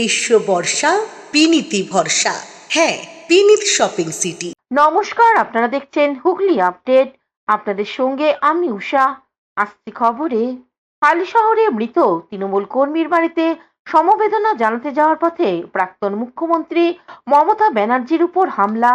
গ্রীষ্ম বর্ষা পিনিতি ভরসা। হ্যাঁ, পিনিত শপিং সিটি। নমস্কার, আপনারা দেখছেন হুগলি আপডেট। আপনাদের সঙ্গে আমি উষা। আসছি খবরে। হালিশহরে মৃত তৃণমূল কর্মীর বাড়িতে সমবেদনা জানাতে যাওয়ার পথে প্রাক্তন মুখ্যমন্ত্রী মমতা ব্যানার্জির উপর হামলা।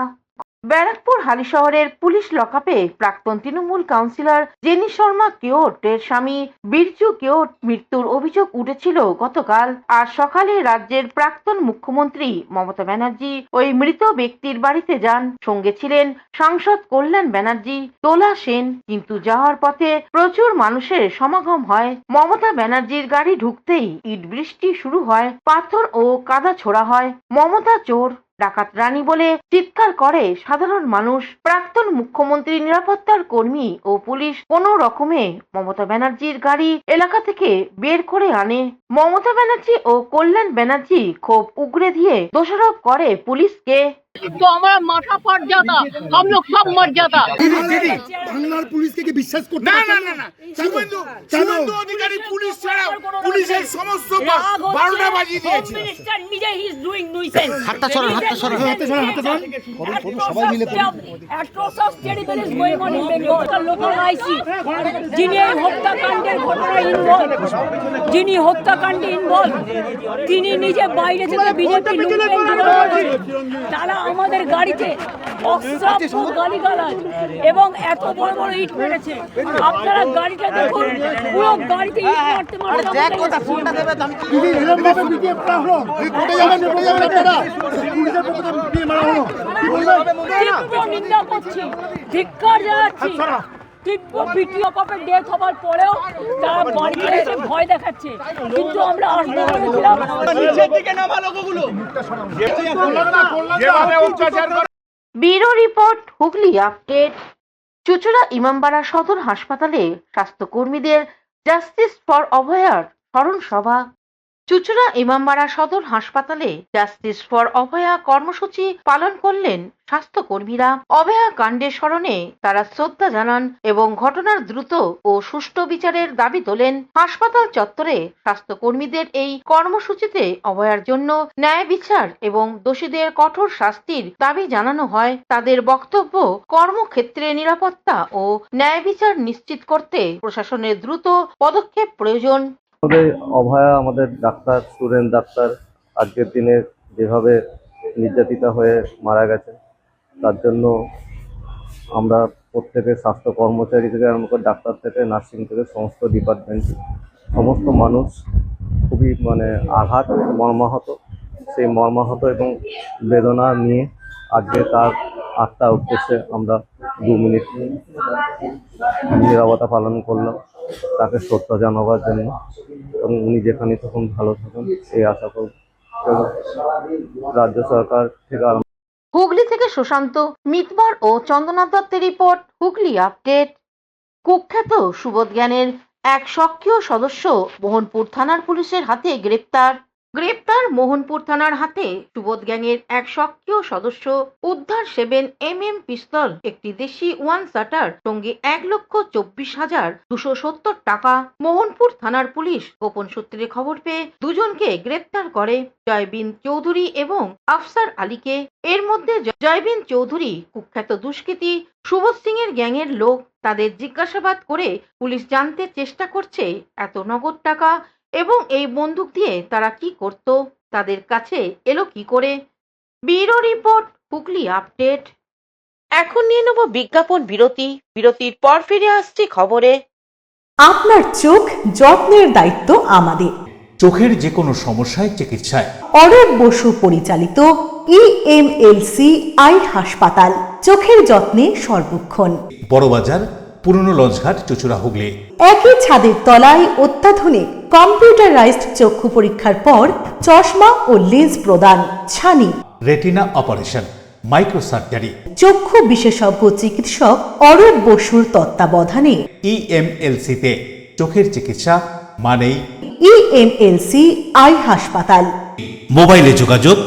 ব্যারাকপুর হালিশহরের পুলিশ লকআপে প্রাক্তন তৃণমূল কাউন্সিলর জেনি শর্মা কেওটের স্বামী বিরজু কেওট মৃত্যুর অভিযোগ উঠেছিল গতকাল। আজ সকালে রাজ্যের প্রাক্তন মুখ্যমন্ত্রী মমতা ব্যানার্জি ওই মৃত ব্যক্তির বাড়িতে যান। সঙ্গে ছিলেন সাংসদ কল্যাণ ব্যানার্জি, তোলা সেন। কিন্তু যাওয়ার পথে প্রচুর মানুষের সমাগম হয়। মমতা ব্যানার্জির গাড়ি ঢুকতেই ইট বৃষ্টি শুরু হয়, পাথর ও কাদা ছোড়া হয়। মমতা চোর, ডাকাত রানী বলে চিৎকার করে সাধারণ মানুষ। প্রাক্তন মুখ্যমন্ত্রী, নিরাপত্তার কর্মী ও পুলিশ কোনো রকমে মমতা ব্যানার্জির গাড়ি এলাকা থেকে বের করে আনে। মমতা ব্যানার্জি ও কল্যাণ ব্যানার্জি ক্ষোভ উগরে দিয়ে দোষারোপ করে পুলিশকে। तो हमारा माथा फट जाता, हम लोग सब मर जाता। বাংলার পুলিশকে বিশ্বাস করতে না না না না শুভেন্দু অধিকারী পুলিশ ছাড়া পুলিশের সমস্ত 12টা বাজিয়ে দিয়েছে। মিনিস্টার নিজে হি ইজ ডুইং নুইসেন্স। হাতটা সরান সবাই মিলে atrocities terrible is going on in Bengal. Local IC যিনি এই হত্যাকাণ্ডের ঘটনায় ইনভলভ, যিনি হত্যাকাণ্ডে ইনভলভ, তিনি নিজে বাইরে থেকে বিজেপি তারা আমাদের গাড়িতে অস্ত্র গালিগালাজ এবং এত বড় বড় ইট মেরেছে। আপনারা গাড়িটা দেখুন, পুরো গাড়িতে ইট মারতে মারতে নিন্দা করছি, ধিক্কার জানাচ্ছি। ভিডিও কপে ডেথ হবার পরেও তারা বাড়িতে এসে ভয় দেখাচ্ছে, কিন্তু আমরা আসবো বলেছিলাম। Bureau report, Hooghly update. চুঁচুড়া ইমামবাড়া সদর হাসপাতালে স্বাস্থ্যকর্মীদের জাস্টিস ফর অভয়ার স্মরণ সভা। চুঁচুড়া ইমামবাড়া সদর হাসপাতালে জাস্টিস ফর অভয়া কর্মসূচি পালন করলেন স্বাস্থ্যকর্মীরা। অভয়া কাণ্ডের স্মরণে তারা শ্রদ্ধা জানান এবং ঘটনার দ্রুত ও সুষ্ঠু বিচারের দাবি তোলেন। হাসপাতাল চত্বরে স্বাস্থ্যকর্মীদের এই কর্মসূচিতে অভয়ার জন্য ন্যায় বিচার এবং দোষীদের কঠোর শাস্তির দাবি জানানো হয়। তাদের বক্তব্য, কর্মক্ষেত্রে নিরাপত্তা ও ন্যায় বিচার নিশ্চিত করতে প্রশাসনের দ্রুত পদক্ষেপ প্রয়োজন। অভয়া আমাদের ডাক্তার, স্টুডেন্ট ডাক্তার, আজকের দিনে যেভাবে নির্যাতিতা হয়ে মারা গেছে, তার জন্য আমরা প্রত্যেকে স্বাস্থ্য কর্মচারী থেকে আরম্ভ করে ডাক্তার থেকে নার্সিং থেকে সমস্ত ডিপার্টমেন্ট, সমস্ত মানুষ খুবই আঘাত, মর্মাহত। সেই মর্মাহত এবং বেদনা নিয়ে আজকে তার আত্মার উদ্দেশ্যে আমরা 2 মিনিট নীরবতা পালন করলাম, তাকে শ্রদ্ধা জানাবার জন্য। এবং উনি যেখানে তখন ভালো থাকুন এই আশা করব। রাজ্য সরকার থেকে হুগলি থেকে সুশান্ত মিতবার ও চন্দ্রনাথ দত্তের রিপোর্ট, হুগলি আপডেট। কুখ্যাত সুবোধ জ্ঞানের এক সক্রিয় সদস্য মোহনপুর থানার পুলিশের হাতে গ্রেপ্তার। মোহনপুর থানার হাতে সুবোধ গ্যাংয়ের এক সক্রিয় সদস্য। উদ্ধার 7mm পিস্তল, একটি দেশি 1 শাটার, সঙ্গে 1,24,270 টাকা। মোহনপুর থানার পুলিশ গোপন সূত্রে খবর পেয়ে দুজনকে গ্রেপ্তার করে, জয়বিন চৌধুরী এবং আফসার আলীকে। এর মধ্যে জয়বিন চৌধুরী কুখ্যাত দুষ্কৃতী সুবোধ সিং এর গ্যাংয়ের লোক। তাদের জিজ্ঞাসাবাদ করে পুলিশ জানতে চেষ্টা করছে এত নগদ টাকা এবং এই বন্দুক দিয়ে তারা কি করত, তাদের কাছে এলো কি করে। Bureau report, Hooghly update. এখন নিয়ে নেব বিজ্ঞাপন বিরতি। বিরতির পর ফিরে আসছি খবরে। আপনার চোখ যত্নের দায়িত্ব আমাদের। চোখের যে কোনো সমস্যায় চিকিৎসায় অরূপ বসু পরিচালিত ইএমএলসি আই হাসপাতাল, চোখের যত্নে সর্বক্ষণ। বড়বাজার, পুরনো লঞ্চঘাট, চুঁচুড়া, হুগলি। একই ছাদের তলায় অত্যাধুনিক কম্পিউটারাইজড চক্ষু পরীক্ষার পর চশমা ও লেন্স প্রদান, ছানি, রেটিনা অপারেশন, মাইক্রো সার্জারি। চক্ষু বিশেষজ্ঞ চিকিৎসক অরূপ বসুর তত্ত্বাবধানে ইএমএলসিতে চোখের চিকিৎসা মানেই ইএমএলসি আই হাসপাতাল। মোবাইলে যোগাযোগ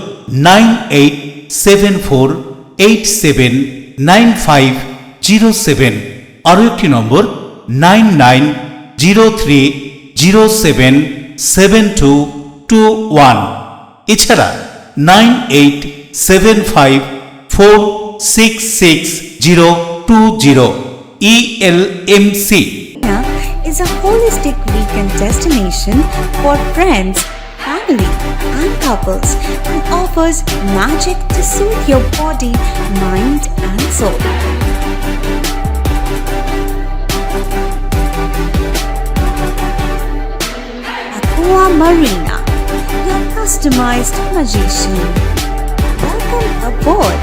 9874879507। আরও একটি নম্বর 9903077221। এছাড়া 9875466020 ELMC is a holistic weekend destination for friends, family, and couples and offers magic to soothe your body, mind, and soul. Aqua Marina, your customized magician. Welcome aboard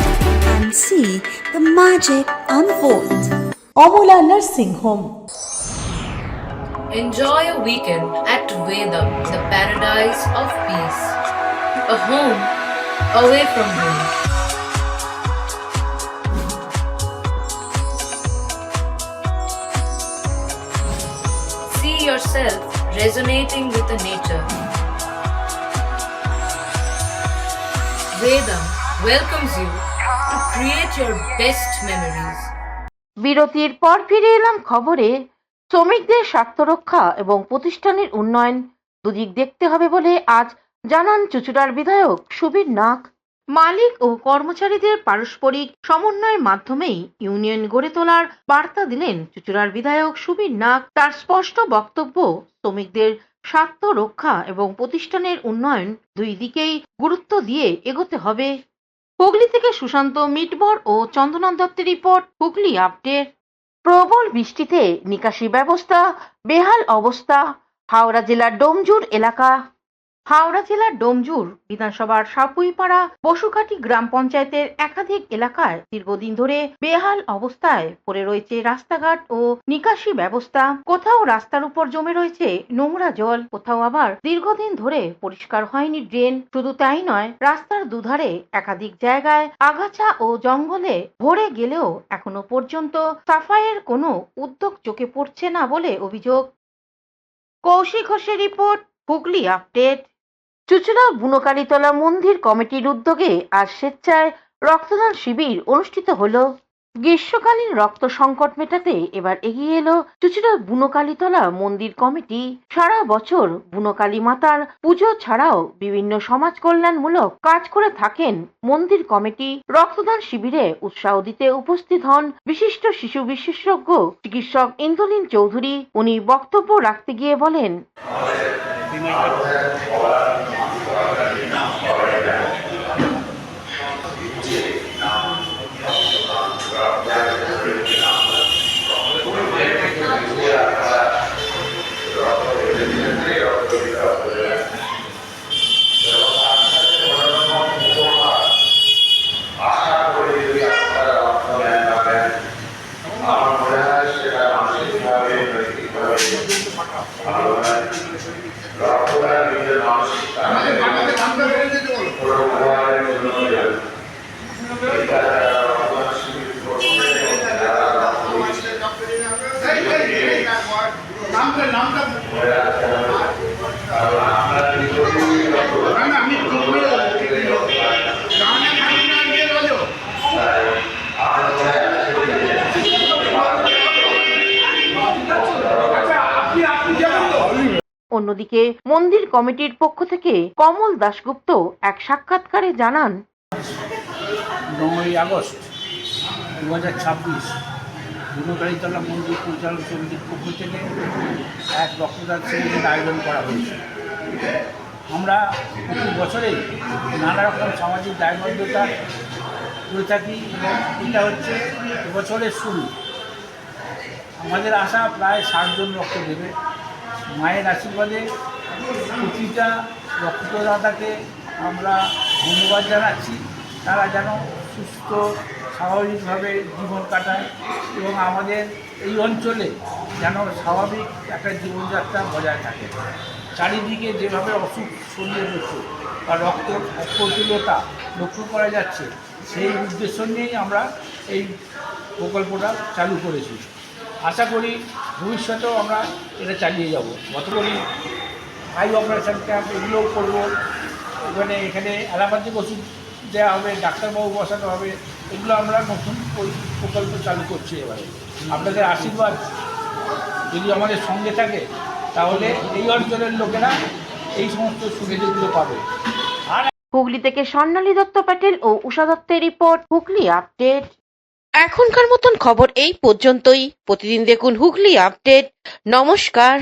and see the magic unfold. Amala nursing home. Enjoy a weekend at Vedam, the paradise of peace. A home away from home. See yourself resonating with the nature. Vedam welcomes you to create your best memories. বিরতির পর ফিরে এলাম খবরে। শ্রমিকদের স্বার্থ রক্ষা এবং প্রতিষ্ঠানের উন্নয়ন দুদিক দেখতে হবে বলে আজ জানান চুঁচুড়ার বিধায়ক সুবীর নাগ। মালিক ও কর্মচারীদের পারস্পরিক সমন্বয়ের মাধ্যমেই ইউনিয়ন গড়ে তোলার বার্তা দিলেন চুঁচুড়ার বিধায়ক সুবীর নাগ। তার স্পষ্ট বক্তব্য, শ্রমিকদের স্বার্থ রক্ষা এবং প্রতিষ্ঠানের উন্নয়ন দুই দিকেই গুরুত্ব দিয়ে এগোতে হবে। হুগলি থেকে সুশান্ত মিটবর ও চন্দনা দত্তের রিপোর্ট, হুগলি আপডেট। প্রবল বৃষ্টিতে নিকাশি ব্যবস্থা বেহাল অবস্থা হাওড়া জেলার ডোমজুর এলাকা। হাওড়া জেলার ডোমজুর বিধানসভার সাপুইপাড়া বসুঘাটি গ্রাম পঞ্চায়েতের একাধিক এলাকায় দীর্ঘদিন ধরে বেহাল অবস্থায় পড়ে রয়েছে রাস্তাঘাট ও নিকাশি ব্যবস্থা। কোথাও রাস্তার উপর জমে রয়েছে নোংরা জল, কোথাও আবার দীর্ঘদিন ধরে পরিষ্কার হয়নি ড্রেন। শুধু তাই নয়, রাস্তার দুধারে একাধিক জায়গায় আগাছা ও জঙ্গলে ভরে গেলেও এখনো পর্যন্ত সাফাইয়ের কোনো উদ্যোগ চোখে পড়ছে না বলে অভিযোগ। কৌশিক ঘোষের রিপোর্ট, হুগলি আপডেট। চুঁচুড়া বুনোকালীতলা মন্দির কমিটির উদ্যোগে আজ স্বেচ্ছায় রক্তদান শিবির অনুষ্ঠিত হলো। গ্রীষ্মকালীন রক্ত সংকট মেটাতে এবার এগিয়ে এলো চুঁচুড়া বুনোকালীতলা মন্দির কমিটি। সারা বছর বুনোকালী মাতার পুজো ছাড়াও বিভিন্ন সমাজ কল্যাণমূলক কাজ করে থাকেন মন্দির কমিটি। রক্তদান শিবিরে উৎসাহ দিতে উপস্থিত হন বিশিষ্ট শিশু বিশেষজ্ঞ চিকিৎসক ইন্দ্রলীন চৌধুরী। উনি বক্তব্য রাখতে গিয়ে বলেন, অন্যদিকে মন্দির কমিটির পক্ষ থেকে কমল দাশগুপ্ত এক সাক্ষাৎকারে জানান, 9ই আগস্ট 2026 বুনোকালীতলা মন্দির পরিচালন সমিতির পক্ষ থেকে এক রক্তদান শিবিরের আয়োজন করা হয়েছে। আমরা প্রতি বছরেই নানা রকম সামাজিক দায়বদ্ধতা করে থাকি এবং এটা হচ্ছে এবছরের শুরু। আমাদের আশা প্রায় 60 জন রক্ত দেবে। মায়ের আশীর্বাদে প্রতিটা রক্তদাতাকে আমরা ধন্যবাদ জানাচ্ছি। তারা যেন সুস্থ স্বাভাবিকভাবে জীবন কাটায় এবং আমাদের এই অঞ্চলে যেন স্বাভাবিক একটা জীবনযাত্রা বজায় থাকে। চারিদিকে যেভাবে অসুখ ছড়িয়ে রয়েছে বা রক্ত প্রতুলতা লক্ষ্য করা যাচ্ছে, সেই উদ্দেশ্য নিয়েই আমরা এই প্রকল্পটা চালু করেছি। আশা করি ভবিষ্যতেও আমরা এটা চালিয়ে যাব। গতকালই আই অপারেশন ক্যাম্প এগুলোও করবো। এখানে অ্যালোপ্যাথিক ওষুধ দেওয়া হবে, ডাক্তারবাবু বসানো হবে। এগুলো আমরা নতুন প্রকল্প চালু করছি এবারে। আপনাদের আশীর্বাদ যদি আমাদের সঙ্গে থাকে তাহলে এই অঞ্চলের লোকেরা এই সমস্ত সুবিধাগুলো পাবে। আর হুগলি থেকে স্বর্ণালী দত্ত প্যাটেল ও উষা দত্তের রিপোর্ট, হুগলি আপডেট। এখনকার মতন খবর এই পর্যন্তই। প্রতিদিন দেখুন হুগলি আপডেট। নমস্কার।